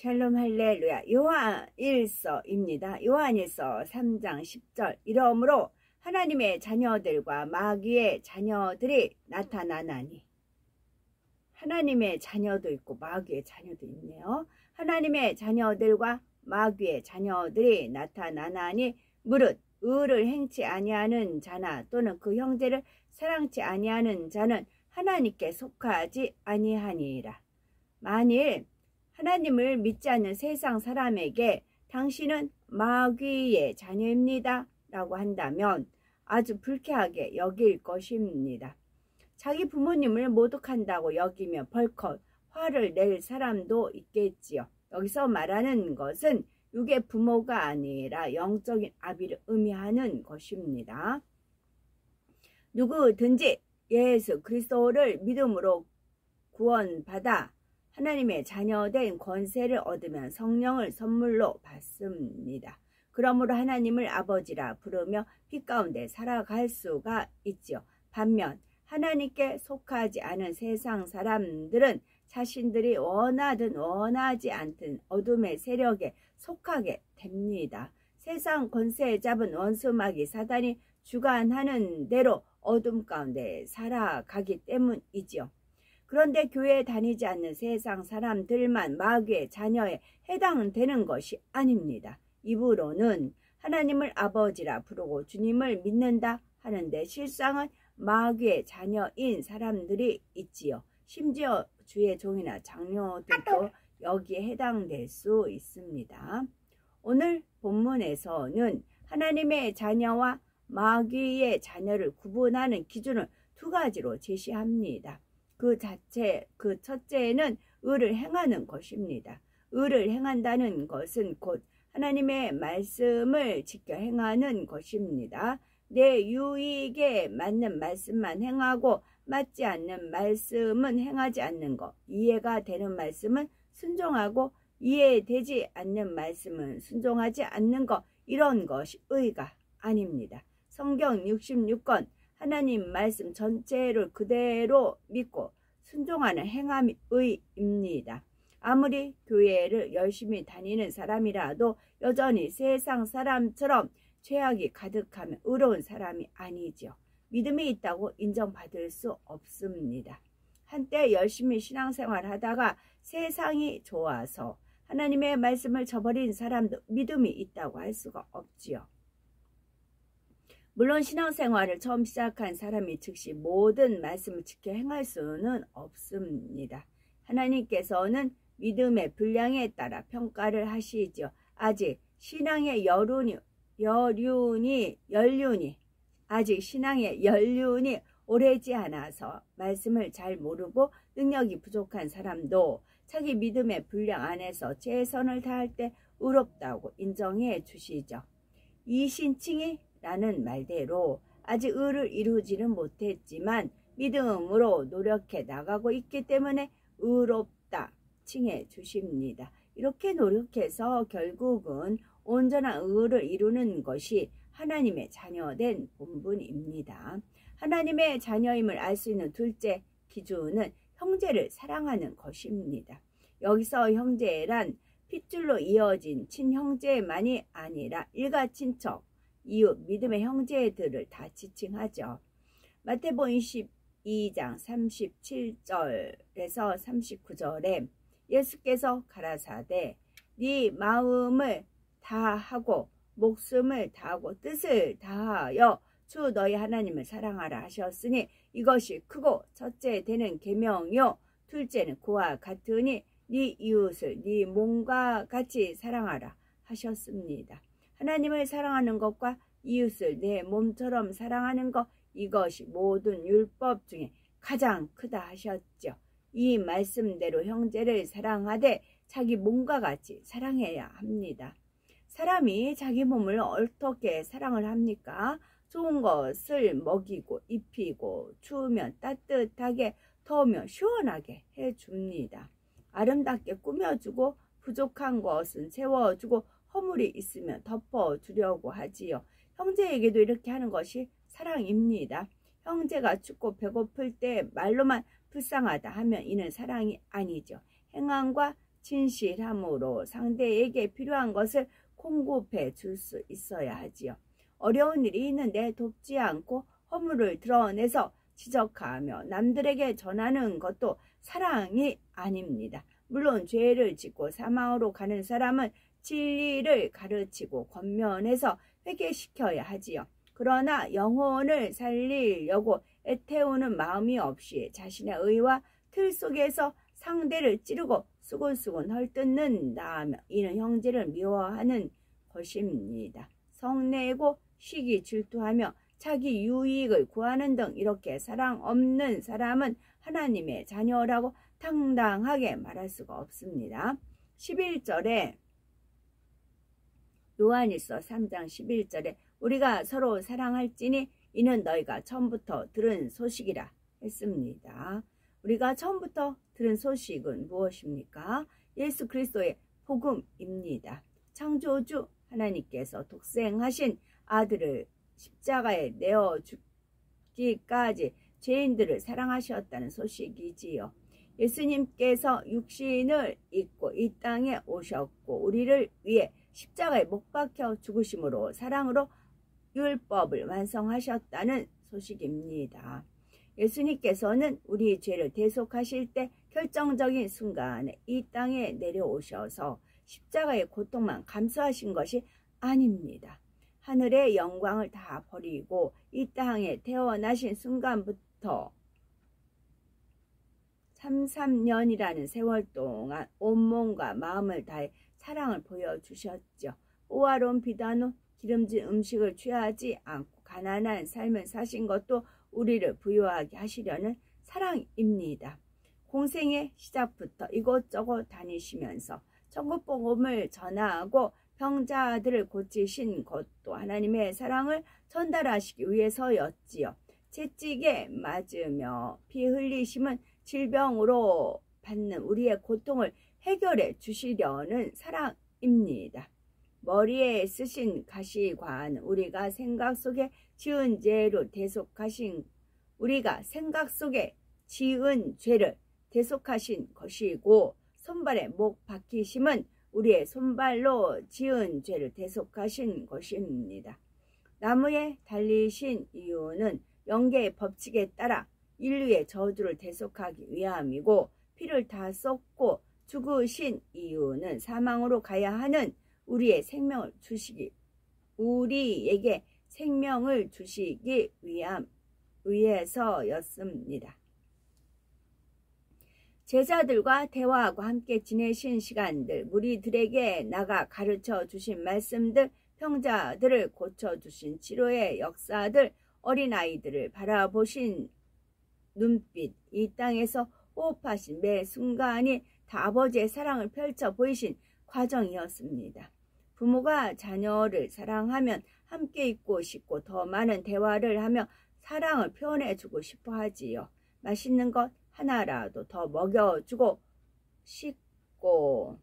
샬롬 할렐루야. 요한일서입니다. 요한일서 3장 10절. 이러므로 하나님의 자녀들과 마귀의 자녀들이 나타나나니. 하나님의 자녀도 있고 마귀의 자녀도 있네요. 하나님의 자녀들과 마귀의 자녀들이 나타나나니 무릇 의를 행치 아니하는 자나 또는 그 형제를 사랑치 아니하는 자는 하나님께 속하지 아니하니라. 만일 하나님을 믿지 않는 세상 사람에게 당신은 마귀의 자녀입니다 라고 한다면 아주 불쾌하게 여길 것입니다. 자기 부모님을 모독한다고 여기며 벌컥 화를 낼 사람도 있겠지요. 여기서 말하는 것은 육의 부모가 아니라 영적인 아비를 의미하는 것입니다. 누구든지 예수 그리스도를 믿음으로 구원받아 하나님의 자녀된 권세를 얻으면 성령을 선물로 받습니다. 그러므로 하나님을 아버지라 부르며 빛 가운데 살아갈 수가 있죠. 반면 하나님께 속하지 않은 세상 사람들은 자신들이 원하든 원하지 않든 어둠의 세력에 속하게 됩니다. 세상 권세 잡은 원수마귀 사단이 주관하는 대로 어둠 가운데 살아가기 때문이지요. 그런데 교회에 다니지 않는 세상 사람들만 마귀의 자녀에 해당되는 것이 아닙니다. 입으로는 하나님을 아버지라 부르고 주님을 믿는다 하는데 실상은 마귀의 자녀인 사람들이 있지요. 심지어 주의 종이나 장로들도 여기에 해당될 수 있습니다. 오늘 본문에서는 하나님의 자녀와 마귀의 자녀를 구분하는 기준을 두 가지로 제시합니다. 그 첫째는 의를 행하는 것입니다. 의를 행한다는 것은 곧 하나님의 말씀을 지켜 행하는 것입니다. 내 유익에 맞는 말씀만 행하고 맞지 않는 말씀은 행하지 않는 것, 이해가 되는 말씀은 순종하고 이해되지 않는 말씀은 순종하지 않는 것, 이런 것이 의가 아닙니다. 성경 66권 하나님 말씀 전체를 그대로 믿고 순종하는 행함이 의입니다. 아무리 교회를 열심히 다니는 사람이라도 여전히 세상 사람처럼 죄악이 가득하면 의로운 사람이 아니죠. 믿음이 있다고 인정받을 수 없습니다. 한때 열심히 신앙생활 하다가 세상이 좋아서 하나님의 말씀을 저버린 사람도 믿음이 있다고 할 수가 없지요. 물론 신앙생활을 처음 시작한 사람이 즉시 모든 말씀을 지켜 행할 수는 없습니다. 하나님께서는 믿음의 분량에 따라 평가를 하시죠. 아직 신앙의 연륜이 오래지 않아서 말씀을 잘 모르고 능력이 부족한 사람도 자기 믿음의 분량 안에서 최선을 다할 때 의롭다고 인정해 주시죠. 이신칭이 라는 말대로 아직 의를 이루지는 못했지만 믿음으로 노력해 나가고 있기 때문에 의롭다 칭해 주십니다. 이렇게 노력해서 결국은 온전한 의를 이루는 것이 하나님의 자녀된 본분입니다. 하나님의 자녀임을 알 수 있는 둘째 기준은 형제를 사랑하는 것입니다. 여기서 형제란 핏줄로 이어진 친형제만이 아니라 일가 친척, 이웃, 믿음의 형제들을 다 지칭하죠. 마태복음 22장 37절에서 39절에 예수께서 가라사대 네 마음을 다하고 목숨을 다하고 뜻을 다하여 주 너희 하나님을 사랑하라 하셨으니 이것이 크고 첫째 되는 계명이요 둘째는 그와 같으니 네 이웃을 네 몸과 같이 사랑하라 하셨습니다. 하나님을 사랑하는 것과 이웃을 내 몸처럼 사랑하는 것, 이것이 모든 율법 중에 가장 크다 하셨죠. 이 말씀대로 형제를 사랑하되 자기 몸과 같이 사랑해야 합니다. 사람이 자기 몸을 어떻게 사랑을 합니까? 좋은 것을 먹이고 입히고 추우면 따뜻하게 더우면 시원하게 해줍니다. 아름답게 꾸며주고 부족한 것은 채워주고 허물이 있으면 덮어주려고 하지요. 형제에게도 이렇게 하는 것이 사랑입니다. 형제가 춥고 배고플 때 말로만 불쌍하다 하면 이는 사랑이 아니죠. 행함과 진실함으로 상대에게 필요한 것을 공급해 줄 수 있어야 하지요. 어려운 일이 있는데 돕지 않고 허물을 드러내서 지적하며 남들에게 전하는 것도 사랑이 아닙니다. 물론 죄를 짓고 사망으로 가는 사람은 진리를 가르치고 권면해서 회개시켜야 하지요. 그러나 영혼을 살리려고 애태우는 마음이 없이 자신의 의와 틀 속에서 상대를 찌르고 수군수군 헐뜯는다 하며 이는 형제를 미워하는 것입니다. 성내고 시기 질투하며 자기 유익을 구하는 등 이렇게 사랑 없는 사람은 하나님의 자녀라고 당당하게 말할 수가 없습니다. 11절에 요한일서 3장 11절에 우리가 서로 사랑할지니 이는 너희가 처음부터 들은 소식이라 했습니다. 우리가 처음부터 들은 소식은 무엇입니까? 예수 그리스도의 복음입니다. 창조주 하나님께서 독생하신 아들을 십자가에 내어 죽기까지 죄인들을 사랑하셨다는 소식이지요. 예수님께서 육신을 입고 이 땅에 오셨고 우리를 위해 십자가에 못 박혀 죽으심으로 사랑으로 율법을 완성하셨다는 소식입니다. 예수님께서는 우리 죄를 대속하실 때 결정적인 순간에 이 땅에 내려오셔서 십자가의 고통만 감수하신 것이 아닙니다. 하늘의 영광을 다 버리고 이 땅에 태어나신 순간부터 33년이라는 세월 동안 온몸과 마음을 다해 사랑을 보여주셨죠. 호화로운 비단 후 기름진 음식을 취하지 않고 가난한 삶을 사신 것도 우리를 부유하게 하시려는 사랑입니다. 공생의 시작부터 이곳저곳 다니시면서 천국 복음을 전하고 병자들을 고치신 것도 하나님의 사랑을 전달하시기 위해서였지요. 채찍에 맞으며 피 흘리심은 질병으로 받는 우리의 고통을 해결해 주시려는 사랑입니다. 머리에 쓰신 가시관 우리가 생각 속에 지은 죄를 대속하신 죄를 대속하신 것이고 손발에 못 박히심은 우리의 손발로 지은 죄를 대속하신 것입니다. 나무에 달리신 이유는 영계의 법칙에 따라 인류의 저주를 대속하기 위함이고 피를 다 쏟고 죽으신 이유는 사망으로 가야 하는 우리에게 생명을 주시기 위해서였습니다. 제자들과 대화하고 함께 지내신 시간들, 무리들에게 나가 가르쳐 주신 말씀들, 병자들을 고쳐주신 치료의 역사들, 어린아이들을 바라보신 눈빛, 이 땅에서 호흡하신 매 순간이 다 아버지의 사랑을 펼쳐 보이신 과정이었습니다. 부모가 자녀를 사랑하면 함께 있고 싶고 더 많은 대화를 하며 사랑을 표현해주고 싶어 하지요. 맛있는 것 하나라도 더 먹여주고 싶고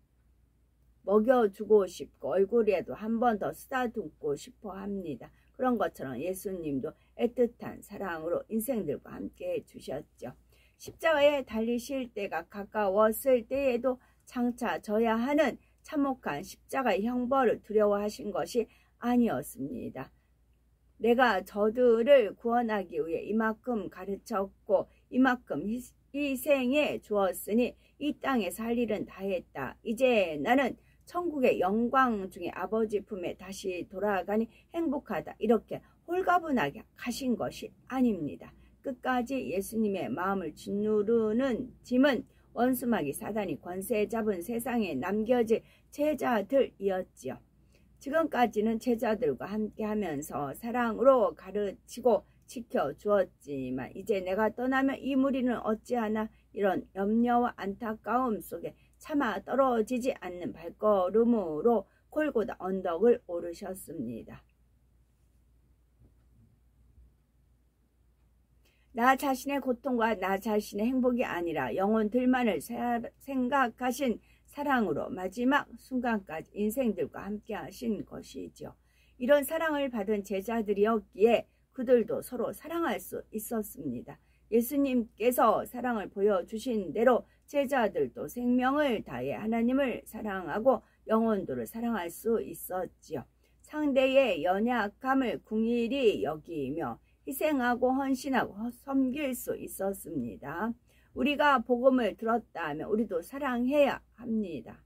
얼굴에도 한 번 더 쓰다듬고 싶어 합니다. 그런 것처럼 예수님도 애틋한 사랑으로 인생들과 함께 해주셨죠. 십자가에 달리실 때가 가까웠을 때에도 장차 져야 하는 참혹한 십자가의 형벌을 두려워하신 것이 아니었습니다. 내가 저들을 구원하기 위해 이만큼 가르쳤고 이만큼 희생해 주었으니 이 땅에서 할 일은 다 했다. 이제 나는 천국의 영광 중에 아버지 품에 다시 돌아가니 행복하다. 이렇게 홀가분하게 가신 것이 아닙니다. 끝까지 예수님의 마음을 짓누르는 짐은 원수마귀 사단이 권세 잡은 세상에 남겨질 제자들이었지요. 지금까지는 제자들과 함께하면서 사랑으로 가르치고 지켜주었지만 이제 내가 떠나면 이 무리는 어찌하나 이런 염려와 안타까움 속에 차마 떨어지지 않는 발걸음으로 골고다 언덕을 오르셨습니다. 나 자신의 고통과 나 자신의 행복이 아니라 영혼들만을 생각하신 사랑으로 마지막 순간까지 인생들과 함께 하신 것이죠. 이런 사랑을 받은 제자들이었기에 그들도 서로 사랑할 수 있었습니다. 예수님께서 사랑을 보여주신 대로 제자들도 생명을 다해 하나님을 사랑하고 영혼들을 사랑할 수 있었지요. 상대의 연약함을 긍휼히 여기며 희생하고 헌신하고 섬길 수 있었습니다. 우리가 복음을 들었다면 우리도 사랑해야 합니다.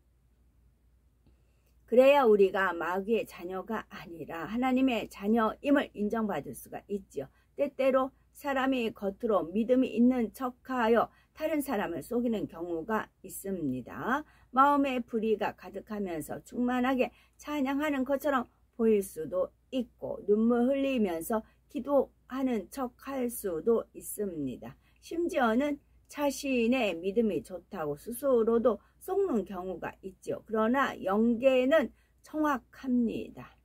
그래야 우리가 마귀의 자녀가 아니라 하나님의 자녀임을 인정받을 수가 있지요. 때때로 사람이 겉으로 믿음이 있는 척하여 다른 사람을 속이는 경우가 있습니다. 마음의 불의가 가득하면서 충만하게 찬양하는 것처럼 보일 수도 있고 눈물 흘리면서 기도하는 척할 수도 있습니다. 심지어는 자신의 믿음이 좋다고 스스로도 속는 경우가 있죠. 그러나 영계는 정확합니다.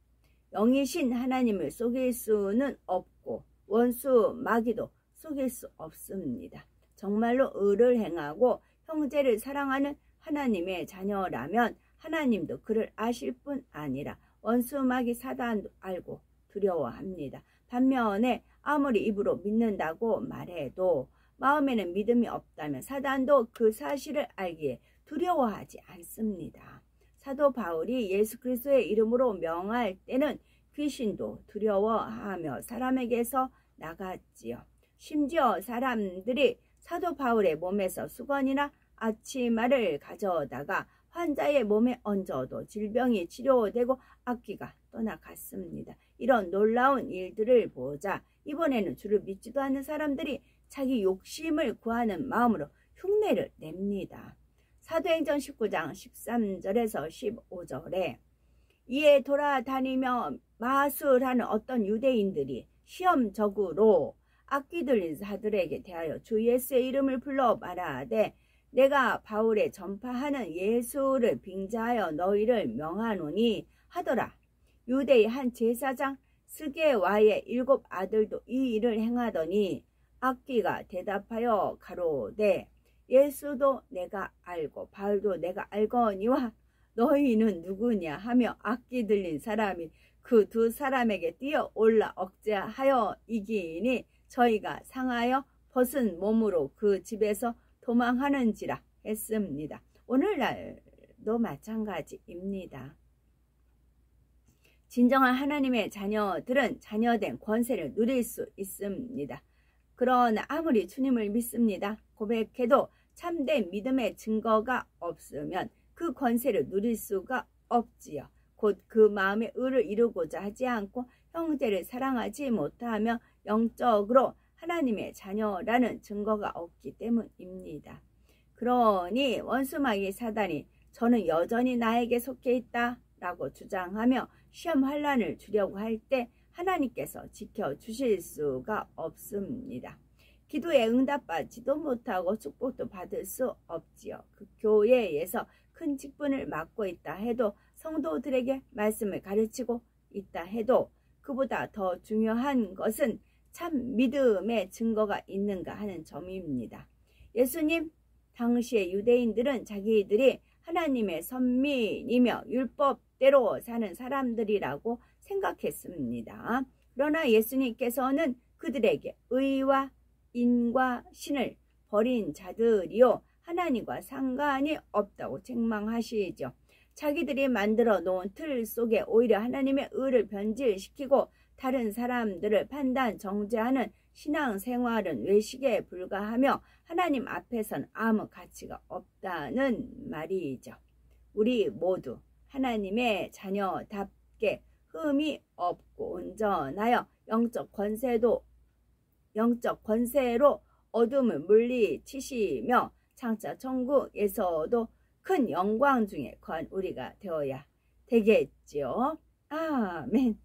영이신 하나님을 속일 수는 없고 원수 마귀도 속일 수 없습니다. 정말로 의를 행하고 형제를 사랑하는 하나님의 자녀라면 하나님도 그를 아실 뿐 아니라 원수 마귀 사단도 알고 두려워합니다. 반면에 아무리 입으로 믿는다고 말해도 마음에는 믿음이 없다면 사단도 그 사실을 알기에 두려워하지 않습니다. 사도 바울이 예수 그리스도의 이름으로 명할 때는 귀신도 두려워하며 사람에게서 나갔지요. 심지어 사람들이 사도 바울의 몸에서 수건이나 아치마를 가져다가 환자의 몸에 얹어도 질병이 치료되고 악귀가 떠나갔습니다. 이런 놀라운 일들을 보자 이번에는 주를 믿지도 않는 사람들이 자기 욕심을 구하는 마음으로 흉내를 냅니다. 사도행전 19장 13절에서 15절에 이에 돌아다니며 마술하는 어떤 유대인들이 시험적으로 악귀 들린 자들에게 대하여 주 예수의 이름을 불러 말하되 내가 바울의 전파하는 예수를 빙자하여 너희를 명하노니 하더라. 유대의 한 제사장 스게와의 7 아들도 이 일을 행하더니 악귀가 대답하여 가로되 예수도 내가 알고 바울도 내가 알거니와 너희는 누구냐 하며 악귀 들린 사람이 그 두 사람에게 뛰어 올라 억제하여 이기니 저희가 상하여 벗은 몸으로 그 집에서 도망하는지라 했습니다. 오늘날도 마찬가지입니다. 진정한 하나님의 자녀들은 자녀된 권세를 누릴 수 있습니다. 그러나 아무리 주님을 믿습니다 고백해도 참된 믿음의 증거가 없으면 그 권세를 누릴 수가 없지요. 곧 그 마음의 의를 이루고자 하지 않고 형제를 사랑하지 못하며 영적으로 하나님의 자녀라는 증거가 없기 때문입니다. 그러니 원수마귀 사단이 저는 여전히 나에게 속해 있다 라고 주장하며 시험 환난을 주려고 할 때 하나님께서 지켜주실 수가 없습니다. 기도에 응답받지도 못하고 축복도 받을 수 없지요. 그 교회에서 큰 직분을 맡고 있다 해도 성도들에게 말씀을 가르치고 있다 해도 그보다 더 중요한 것은 참 믿음의 증거가 있는가 하는 점입니다. 예수님 당시의 유대인들은 자기들이 하나님의 선민이며 율법대로 사는 사람들이라고 생각했습니다. 그러나 예수님께서는 그들에게 의와 인과 신을 버린 자들이요 하나님과 상관이 없다고 책망하시죠. 자기들이 만들어 놓은 틀 속에 오히려 하나님의 의를 변질시키고 다른 사람들을 판단 정죄하는 신앙생활은 외식에 불과하며 하나님 앞에선 아무 가치가 없다는 말이죠. 우리 모두 하나님의 자녀답게 흠이 없고 온전하여 영적 권세로 어둠을 물리치시며 장차 천국에서도 큰 영광 중에 거한 우리가 되어야 되겠지요. 아멘.